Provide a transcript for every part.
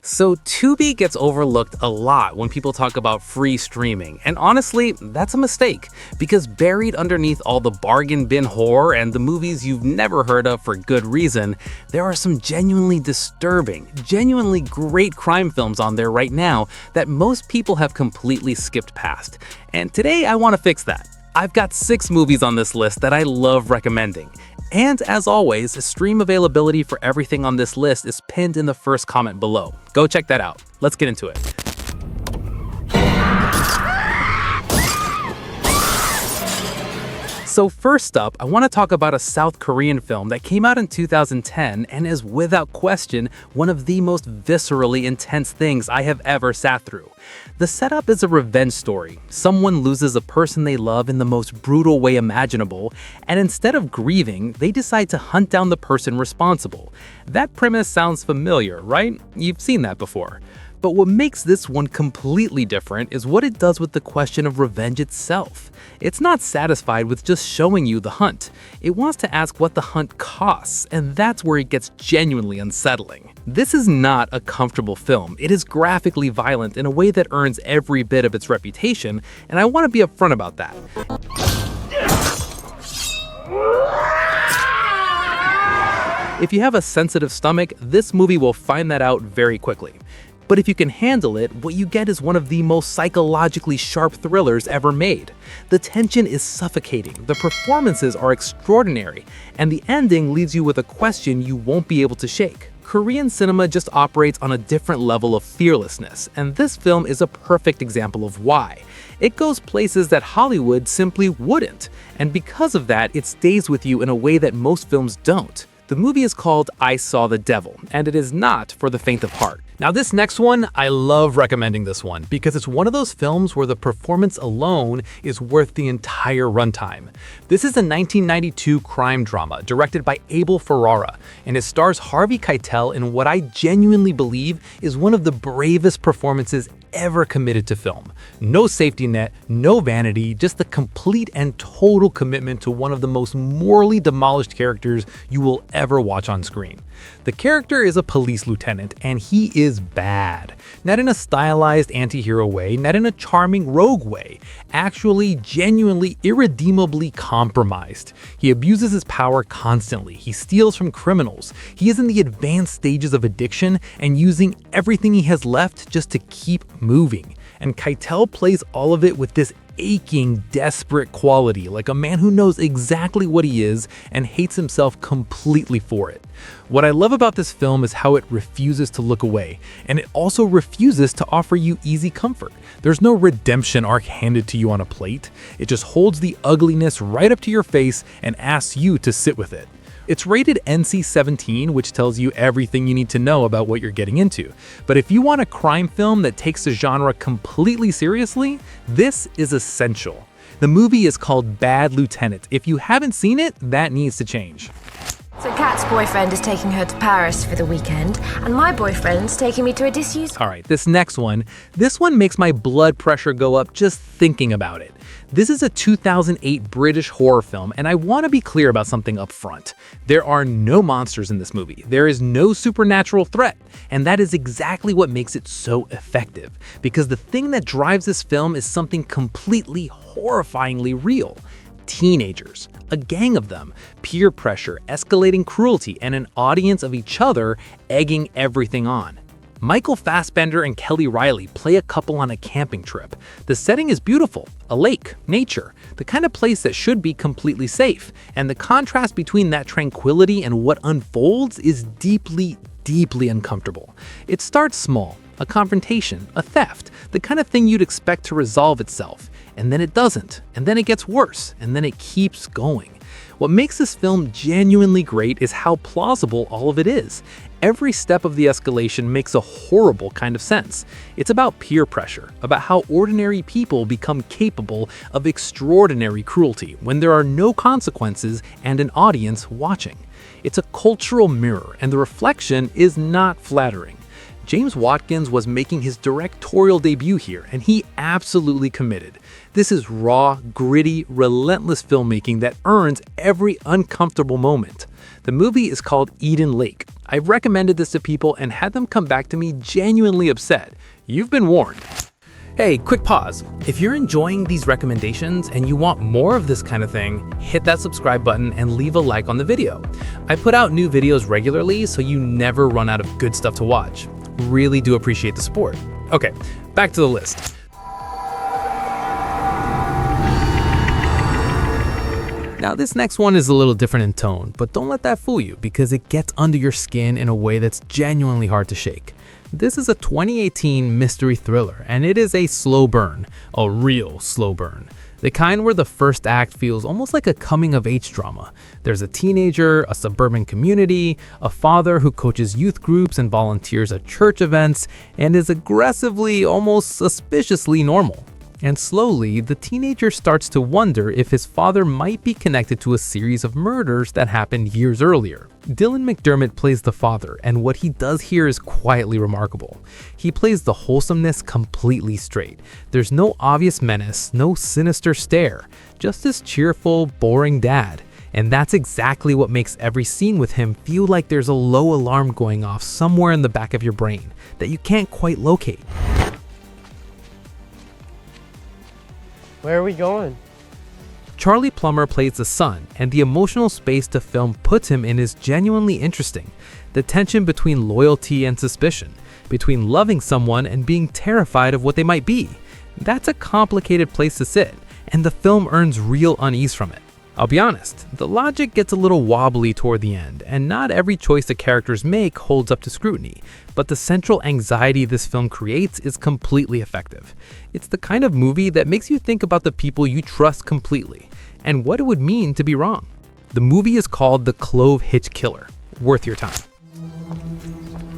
So Tubi gets overlooked a lot when people talk about free streaming, and honestly, that's a mistake, because buried underneath all the bargain bin horror and the movies you've never heard of for good reason, there are some genuinely disturbing, genuinely great crime films on there right now that most people have completely skipped past. And today I want to fix that. I've got 6 movies on this list that I love recommending. And as always, stream availability for everything on this list is pinned in the first comment below. Go check that out. Let's get into it. So first up, I want to talk about a South Korean film that came out in 2010 and is without question one of the most viscerally intense things I have ever sat through. The setup is a revenge story. Someone loses a person they love in the most brutal way imaginable, and instead of grieving, they decide to hunt down the person responsible. That premise sounds familiar, right? You've seen that before. But what makes this one completely different is what it does with the question of revenge itself. It's not satisfied with just showing you the hunt. It wants to ask what the hunt costs, and that's where it gets genuinely unsettling. This is not a comfortable film. It is graphically violent in a way that earns every bit of its reputation, and I want to be upfront about that. If you have a sensitive stomach, this movie will find that out very quickly. But if you can handle it, what you get is one of the most psychologically sharp thrillers ever made. The tension is suffocating, the performances are extraordinary, and the ending leaves you with a question you won't be able to shake. Korean cinema just operates on a different level of fearlessness, and this film is a perfect example of why. It goes places that Hollywood simply wouldn't, and because of that, it stays with you in a way that most films don't. The movie is called I Saw the Devil, and it is not for the faint of heart. Now this next one, I love recommending this one because it's one of those films where the performance alone is worth the entire runtime. This is a 1992 crime drama directed by Abel Ferrara, and it stars Harvey Keitel in what I genuinely believe is one of the bravest performances ever committed to film. No safety net, no vanity, just the complete and total commitment to one of the most morally demolished characters you will ever watch on screen. The character is a police lieutenant, and he is bad. Not in a stylized anti-hero way, not in a charming rogue way. Actually, genuinely, irredeemably compromised. He abuses his power constantly. He steals from criminals. He is in the advanced stages of addiction and using everything he has left just to keep moving. And Keitel plays all of it with this aching, desperate quality, like a man who knows exactly what he is and hates himself completely for it. What I love about this film is how it refuses to look away, and it also refuses to offer you easy comfort. There's no redemption arc handed to you on a plate. It just holds the ugliness right up to your face and asks you to sit with it. It's rated NC-17, which tells you everything you need to know about what you're getting into. But if you want a crime film that takes the genre completely seriously, this is essential. The movie is called Bad Lieutenant. If you haven't seen it, that needs to change. So Kat's boyfriend is taking her to Paris for the weekend, and my boyfriend's taking me to a disused... Alright, this next one. This one makes my blood pressure go up just thinking about it. This is a 2008 British horror film, and I want to be clear about something up front. There are no monsters in this movie. There is no supernatural threat, and that is exactly what makes it so effective. Because the thing that drives this film is something completely horrifyingly real. Teenagers, a gang of them, peer pressure, escalating cruelty, and an audience of each other egging everything on. Michael Fassbender and Kelly Riley play a couple on a camping trip. The setting is beautiful, a lake, nature, the kind of place that should be completely safe, and the contrast between that tranquility and what unfolds is deeply, deeply uncomfortable. It starts small, a confrontation, a theft, the kind of thing you'd expect to resolve itself, and then it doesn't, and then it gets worse, and then it keeps going. What makes this film genuinely great is how plausible all of it is. Every step of the escalation makes a horrible kind of sense. It's about peer pressure, about how ordinary people become capable of extraordinary cruelty when there are no consequences and an audience watching. It's a cultural mirror, and the reflection is not flattering. James Watkins was making his directorial debut here, and he absolutely committed. This is raw, gritty, relentless filmmaking that earns every uncomfortable moment. The movie is called Eden Lake. I've recommended this to people and had them come back to me genuinely upset. You've been warned. Hey, quick pause. If you're enjoying these recommendations and you want more of this kind of thing, hit that subscribe button and leave a like on the video. I put out new videos regularly so you never run out of good stuff to watch. Really do appreciate the support. Okay, back to the list. Now this next one is a little different in tone, but don't let that fool you because it gets under your skin in a way that's genuinely hard to shake. This is a 2018 mystery thriller, and it is a slow burn, a real slow burn. The kind where the first act feels almost like a coming-of-age drama. There's a teenager, a suburban community, a father who coaches youth groups and volunteers at church events, and is aggressively, almost suspiciously normal. And slowly, the teenager starts to wonder if his father might be connected to a series of murders that happened years earlier. Dylan McDermott plays the father, and what he does here is quietly remarkable. He plays the wholesomeness completely straight. There's no obvious menace, no sinister stare, just this cheerful, boring dad. And that's exactly what makes every scene with him feel like there's a low alarm going off somewhere in the back of your brain that you can't quite locate. Where are we going? Charlie Plummer plays the son, and the emotional space the film puts him in is genuinely interesting. The tension between loyalty and suspicion, between loving someone and being terrified of what they might be. That's a complicated place to sit, and the film earns real unease from it. I'll be honest, the logic gets a little wobbly toward the end, and not every choice the characters make holds up to scrutiny, but the central anxiety this film creates is completely effective. It's the kind of movie that makes you think about the people you trust completely, and what it would mean to be wrong. The movie is called The CLOVEHITCH Killer. Worth your time.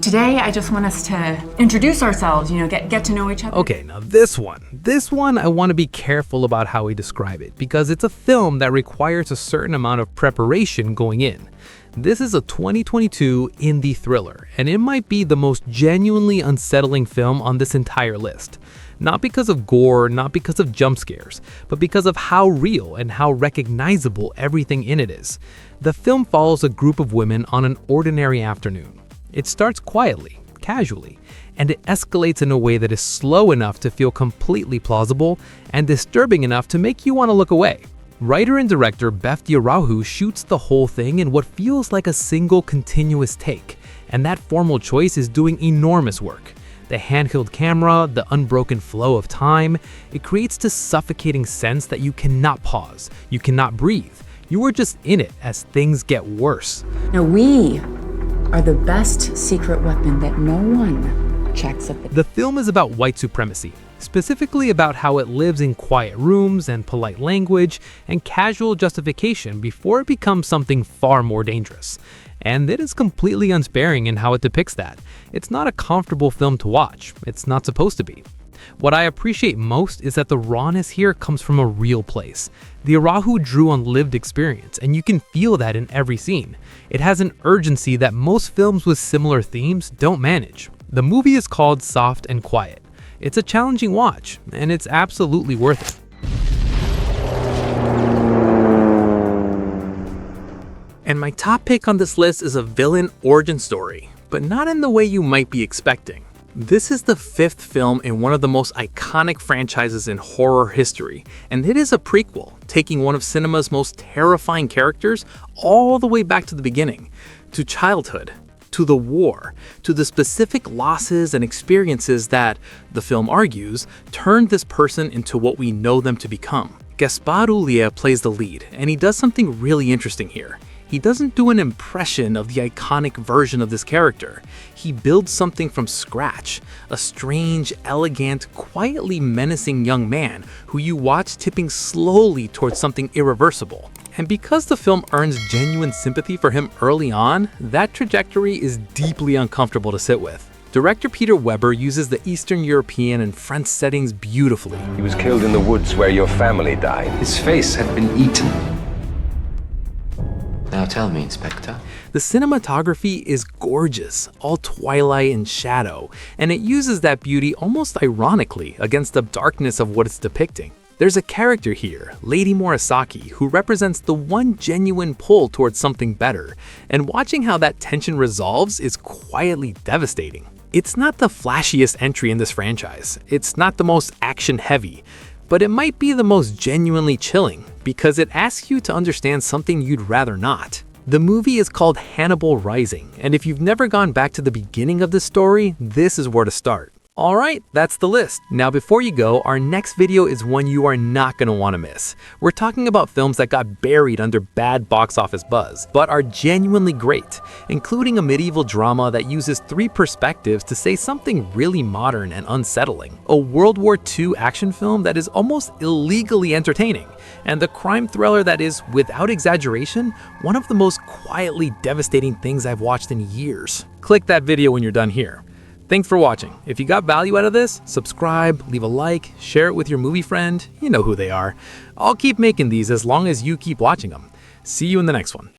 Today, I just want us to introduce ourselves, get to know each other. Okay, now this one I want to be careful about how we describe it because it's a film that requires a certain amount of preparation going in. This is a 2022 indie thriller, and it might be the most genuinely unsettling film on this entire list. Not because of gore, not because of jump scares, but because of how real and how recognizable everything in it is. The film follows a group of women on an ordinary afternoon. It starts quietly, casually, and it escalates in a way that is slow enough to feel completely plausible and disturbing enough to make you want to look away. Writer and director Beth Diarahu shoots the whole thing in what feels like a single continuous take, and that formal choice is doing enormous work. The handheld camera, the unbroken flow of time, it creates this suffocating sense that you cannot pause, you cannot breathe. You are just in it as things get worse. Now we are the best secret weapon that no one checks at The film is about white supremacy, specifically about how it lives in quiet rooms and polite language and casual justification before it becomes something far more dangerous. And it is completely unsparing in how it depicts that. It's not a comfortable film to watch. It's not supposed to be. What I appreciate most is that the rawness here comes from a real place. Diarahu drew on lived experience, and you can feel that in every scene. It has an urgency that most films with similar themes don't manage. The movie is called Soft and Quiet. It's a challenging watch, and it's absolutely worth it. And my top pick on this list is a villain origin story, but not in the way you might be expecting. This is the fifth film in one of the most iconic franchises in horror history, and it is a prequel, taking one of cinema's most terrifying characters all the way back to the beginning, to childhood, to the war, to the specific losses and experiences that, the film argues, turned this person into what we know them to become. Gaspar Ullier plays the lead, and he does something really interesting here. He doesn't do an impression of the iconic version of this character. He builds something from scratch, a strange, elegant, quietly menacing young man who you watch tipping slowly towards something irreversible. And because the film earns genuine sympathy for him early on, that trajectory is deeply uncomfortable to sit with. Director Peter Weber uses the Eastern European and French settings beautifully. He was killed in the woods where your family died. His face had been eaten. Now tell me, Inspector. The cinematography is gorgeous, all twilight and shadow, and it uses that beauty almost ironically against the darkness of what it's depicting. There's a character here, Lady Morisaki, who represents the one genuine pull towards something better, and watching how that tension resolves is quietly devastating. It's not the flashiest entry in this franchise, it's not the most action-heavy, but it might be the most genuinely chilling, because it asks you to understand something you'd rather not. The movie is called Hannibal Rising, and if you've never gone back to the beginning of the story, this is where to start. Alright, that's the list. Now before you go, our next video is one you are not going to want to miss. We're talking about films that got buried under bad box office buzz, but are genuinely great, including a medieval drama that uses 3 perspectives to say something really modern and unsettling, a World War II action film that is almost illegally entertaining, and the crime thriller that is, without exaggeration, one of the most quietly devastating things I've watched in years. Click that video when you're done here. Thanks for watching. If you got value out of this, subscribe, leave a like, share it with your movie friend, you know who they are. I'll keep making these as long as you keep watching them. See you in the next one.